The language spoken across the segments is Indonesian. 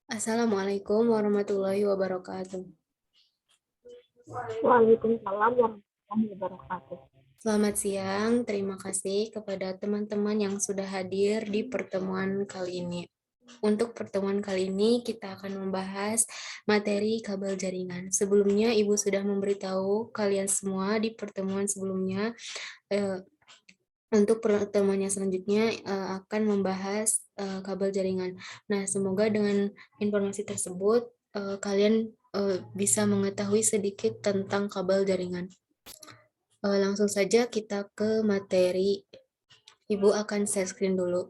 Assalamualaikum warahmatullahi wabarakatuh. Waalaikumsalam warahmatullahi wabarakatuh. Selamat siang, terima kasih kepada teman-teman yang sudah hadir di pertemuan kali ini. Untuk pertemuan kali ini kita akan membahas materi kabel jaringan. Sebelumnya Ibu sudah memberitahu kalian semua di pertemuan sebelumnya. Untuk pertemuannya selanjutnya akan membahas kabel jaringan. Nah, semoga dengan informasi tersebut kalian bisa mengetahui sedikit tentang kabel jaringan. Langsung saja kita ke materi. Ibu akan share screen dulu.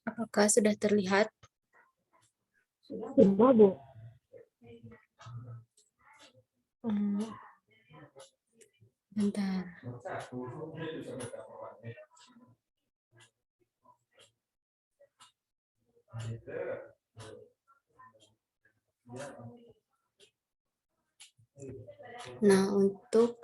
Apakah sudah terlihat? Sudah, Bu. Bentar. Nah, untuk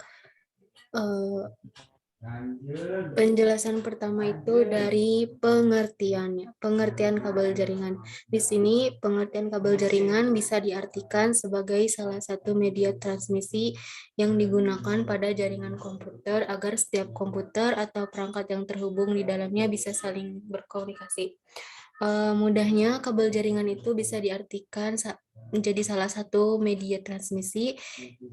penjelasan pertama itu dari pengertiannya, pengertian kabel jaringan. Di sini pengertian kabel jaringan bisa diartikan sebagai salah satu media transmisi yang digunakan pada jaringan komputer agar setiap komputer atau perangkat yang terhubung di dalamnya bisa saling berkomunikasi. Mudahnya kabel jaringan itu bisa diartikan menjadi salah satu media transmisi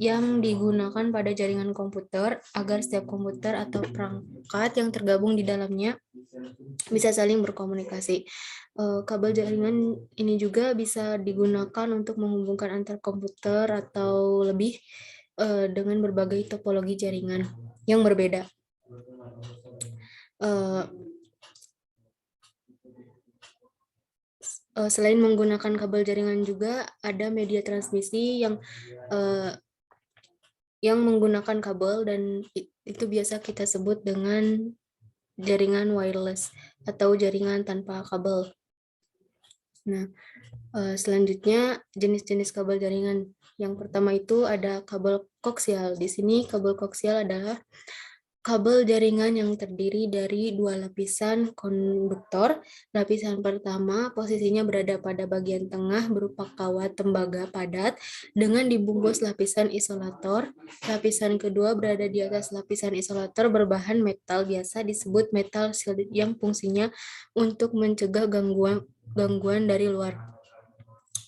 yang digunakan pada jaringan komputer agar setiap komputer atau perangkat yang tergabung di dalamnya bisa saling berkomunikasi. Kabel jaringan ini juga bisa digunakan untuk menghubungkan antar komputer atau lebih dengan berbagai topologi jaringan yang berbeda. Selain menggunakan kabel jaringan juga ada media transmisi yang menggunakan kabel dan itu biasa kita sebut dengan jaringan wireless atau jaringan tanpa kabel. Nah, selanjutnya jenis-jenis kabel jaringan. Yang pertama itu ada kabel koaksial. Di sini kabel koaksial adalah kabel jaringan yang terdiri dari dua lapisan konduktor. Lapisan pertama posisinya berada pada bagian tengah berupa kawat tembaga padat dengan dibungkus lapisan isolator. Lapisan kedua berada di atas lapisan isolator berbahan metal biasa disebut metal shield yang fungsinya untuk mencegah gangguan dari luar.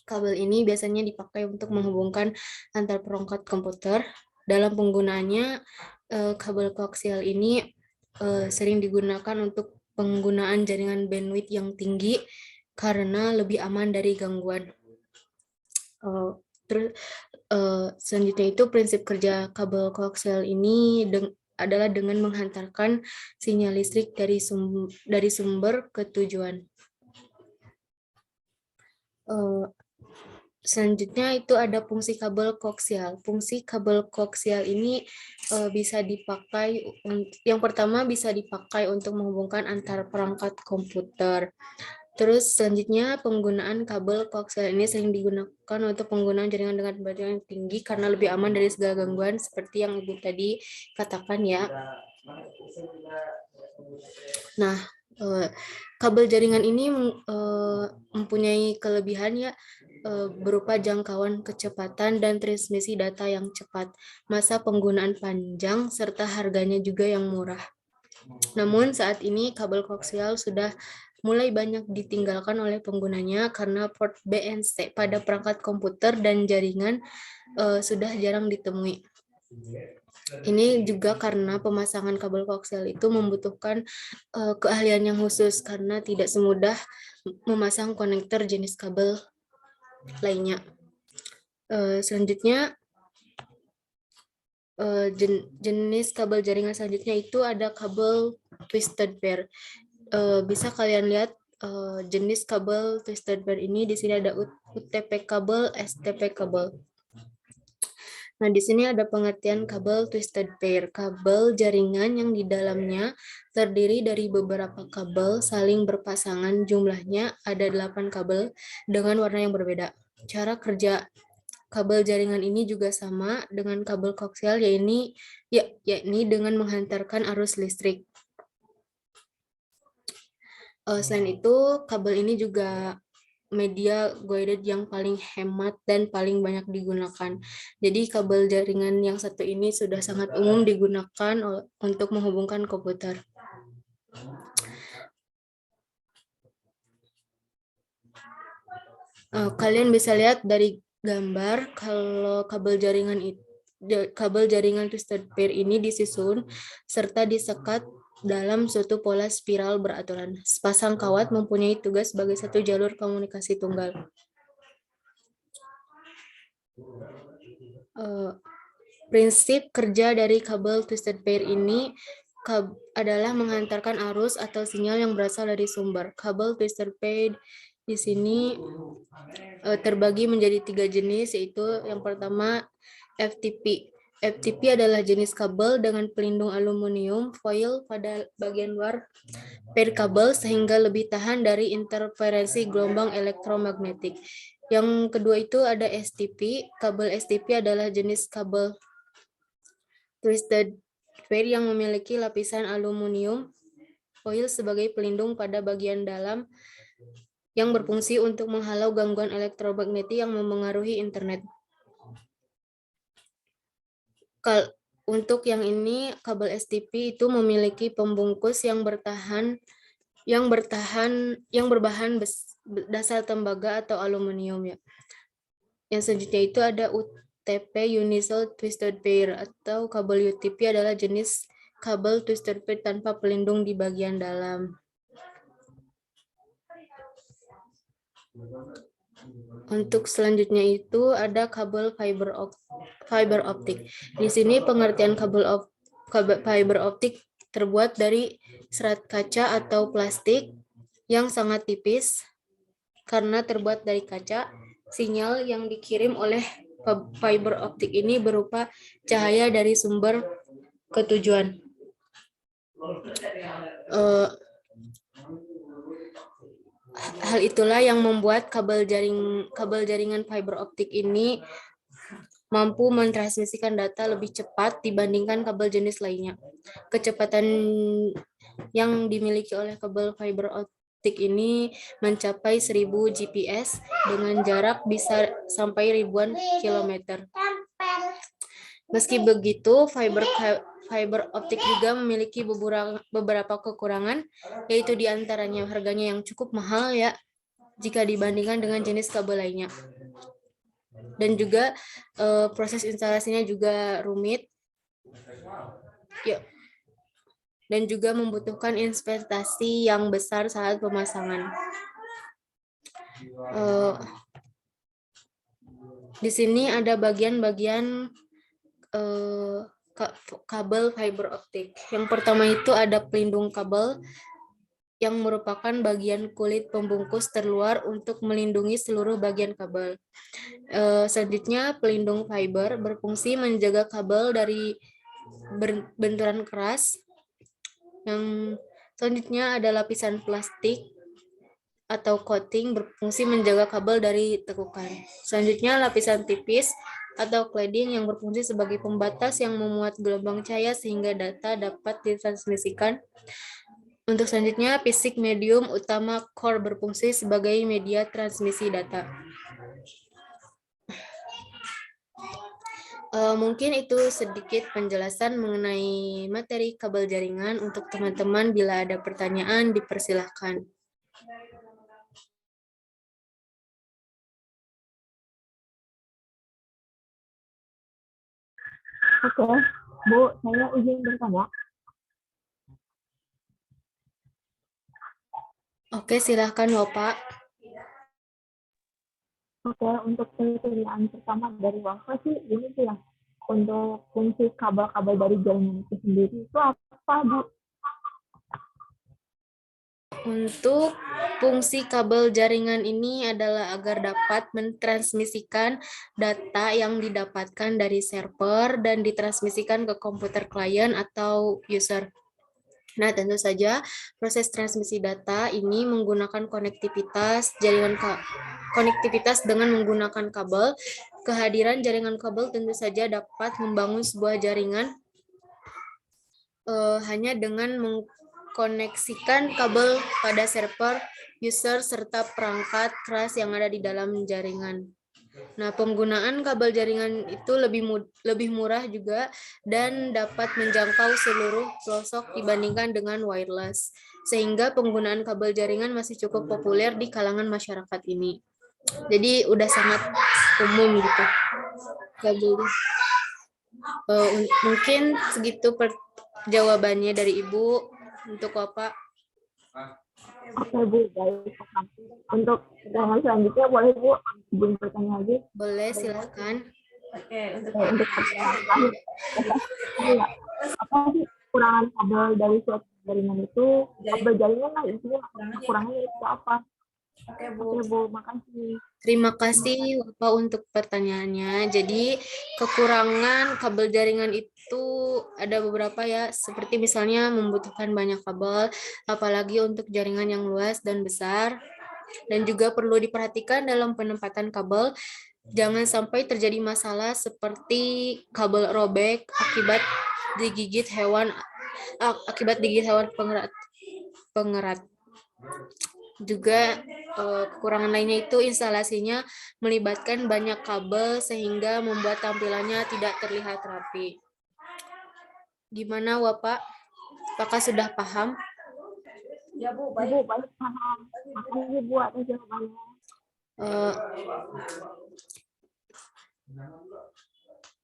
Kabel ini biasanya dipakai untuk menghubungkan antar perangkat komputer. Dalam penggunaannya, kabel koaksial ini sering digunakan untuk penggunaan jaringan bandwidth yang tinggi karena lebih aman dari gangguan. Terus selanjutnya itu prinsip kerja kabel koaksial ini adalah dengan menghantarkan sinyal listrik dari sumber ke tujuan. Selanjutnya itu ada fungsi kabel koaksial. Fungsi kabel koaksial ini bisa dipakai, yang pertama bisa dipakai untuk menghubungkan antar perangkat komputer. Terus selanjutnya penggunaan kabel koaksial ini sering digunakan untuk penggunaan jaringan dengan baterai yang tinggi karena lebih aman dari segala gangguan seperti yang Ibu tadi katakan ya. Nah, kabel jaringan ini mempunyai kelebihan ya, berupa jangkauan kecepatan dan transmisi data yang cepat, masa penggunaan panjang, serta harganya juga yang murah. Namun saat ini kabel koaksial sudah mulai banyak ditinggalkan oleh penggunanya karena port BNC pada perangkat komputer dan jaringan sudah jarang ditemui. Ini juga karena pemasangan kabel koaksial itu membutuhkan keahlian yang khusus karena tidak semudah memasang konektor jenis kabel lainnya. Selanjutnya jenis kabel jaringan selanjutnya itu ada kabel twisted pair. Bisa kalian lihat jenis kabel twisted pair ini. Di sini ada UTP kabel, STP kabel. Nah, di sini ada pengertian kabel twisted pair, kabel jaringan yang di dalamnya terdiri dari beberapa kabel saling berpasangan, jumlahnya ada 8 kabel dengan warna yang berbeda. Cara kerja kabel jaringan ini juga sama dengan kabel koaksial, yakni dengan menghantarkan arus listrik. Selain itu, kabel ini juga media guided yang paling hemat dan paling banyak digunakan. Jadi kabel jaringan yang satu ini sudah sangat umum digunakan untuk menghubungkan komputer. Kalian bisa lihat dari gambar kalau kabel jaringan twisted pair ini disusun serta disekat dalam suatu pola spiral beraturan. Sepasang kawat mempunyai tugas sebagai satu jalur komunikasi tunggal. Prinsip kerja dari kabel twisted pair ini adalah menghantarkan arus atau sinyal yang berasal dari sumber. Kabel twisted pair di sini terbagi menjadi 3 jenis, yaitu yang pertama FTP. FTP adalah jenis kabel dengan pelindung aluminium foil pada bagian luar pair kabel sehingga lebih tahan dari interferensi gelombang elektromagnetik. Yang kedua itu ada STP. Kabel STP adalah jenis kabel twisted pair yang memiliki lapisan aluminium foil sebagai pelindung pada bagian dalam yang berfungsi untuk menghalau gangguan elektromagnetik yang memengaruhi internet. Untuk yang ini, kabel STP itu memiliki pembungkus yang berbahan dasar tembaga atau aluminium ya. Yang selanjutnya itu ada UTP, Universal Twisted Pair, atau kabel UTP adalah jenis kabel twisted pair tanpa pelindung di bagian dalam. Untuk selanjutnya itu ada kabel fiber optik. Di sini pengertian kabel fiber optik terbuat dari serat kaca atau plastik yang sangat tipis. Karena terbuat dari kaca, sinyal yang dikirim oleh fiber optik ini berupa cahaya dari sumber ke tujuan. Hal itulah yang membuat kabel jaringan fiber optik ini mampu mentransmisikan data lebih cepat dibandingkan kabel jenis lainnya. Kecepatan yang dimiliki oleh kabel fiber optik ini mencapai 1000 GPS dengan jarak bisa sampai ribuan kilometer. Meski begitu, fiber optik juga memiliki beberapa kekurangan, yaitu diantaranya harganya yang cukup mahal ya jika dibandingkan dengan jenis kabel lainnya. Dan juga proses instalasinya juga rumit. Dan juga membutuhkan investasi yang besar saat pemasangan. Di sini ada bagian-bagian kabel fiber optik. Yang pertama itu ada pelindung kabel yang merupakan bagian kulit pembungkus terluar untuk melindungi seluruh bagian kabel. Selanjutnya pelindung fiber berfungsi menjaga kabel dari benturan keras. Yang selanjutnya ada lapisan plastik atau coating berfungsi menjaga kabel dari tekukan. Selanjutnya lapisan tipis atau cladding yang berfungsi sebagai pembatas yang memuat gelombang cahaya sehingga data dapat ditransmisikan. Untuk selanjutnya, fisik medium utama core berfungsi sebagai media transmisi data. Mungkin itu sedikit penjelasan mengenai materi kabel jaringan. Untuk teman-teman, bila ada pertanyaan, dipersilahkan. Oke, Bu, saya izin bertanya. Oke, silahkan Bapak. Oke, untuk pertanyaan pertama dari Wafa sih, ini tuh ya, untuk fungsi kabel-kabel dari jaringan itu sendiri itu apa, Bu? Untuk fungsi kabel jaringan ini adalah agar dapat mentransmisikan data yang didapatkan dari server dan ditransmisikan ke komputer klien atau user. Nah, tentu saja proses transmisi data ini menggunakan konektivitas dengan menggunakan kabel Kehadiran jaringan kabel tentu saja dapat membangun sebuah jaringan hanya dengan mengkoneksikan kabel pada server, user, serta perangkat keras yang ada di dalam jaringan. Nah, penggunaan kabel jaringan itu lebih murah juga dan dapat menjangkau seluruh pelosok dibandingkan dengan wireless. Sehingga penggunaan kabel jaringan masih cukup populer di kalangan masyarakat ini. Jadi udah sangat umum gitu. Kabel. Mungkin segitu jawabannya dari Ibu untuk Bapak. Oke Bu, baik. Untuk pertanyaan selanjutnya boleh Bu, sebelum bertanya lagi. Boleh, silahkan. Untuk pertanyaan terakhir, apa sih kekurangan kabel dari suatu jaringan itu? Kabel jaringan lah intinya kekurangannya itu apa? Oke Bu, makasih. Terima kasih Bapak untuk pertanyaannya. Jadi kekurangan kabel jaringan itu ada beberapa ya, seperti misalnya membutuhkan banyak kabel, apalagi untuk jaringan yang luas dan besar. Dan juga perlu diperhatikan dalam penempatan kabel, jangan sampai terjadi masalah seperti kabel robek akibat digigit hewan pengerat. Juga kekurangan lainnya itu instalasinya melibatkan banyak kabel sehingga membuat tampilannya tidak terlihat rapi. Gimana Bapak? Apakah sudah paham? Ya Bu, baik paham. Makasih Bu atas jawabannya.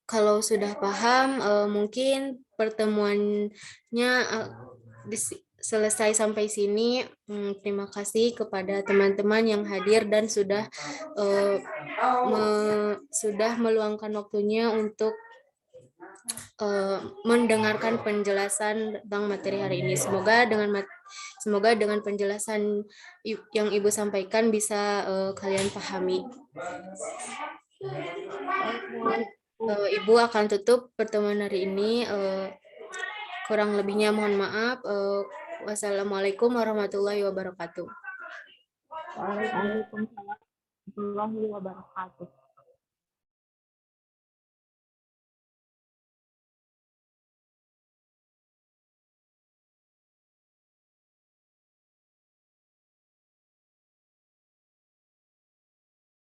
Kalau sudah paham, mungkin pertemuannya selesai sampai sini. Terima kasih kepada teman-teman yang hadir dan sudah meluangkan waktunya untuk mendengarkan penjelasan tentang materi hari ini. Semoga dengan penjelasan yang Ibu sampaikan bisa kalian pahami. Ibu akan tutup pertemuan hari ini. Kurang lebihnya mohon maaf. Wassalamualaikum warahmatullahi wabarakatuh. Waalaikumsalam warahmatullahi wabarakatuh.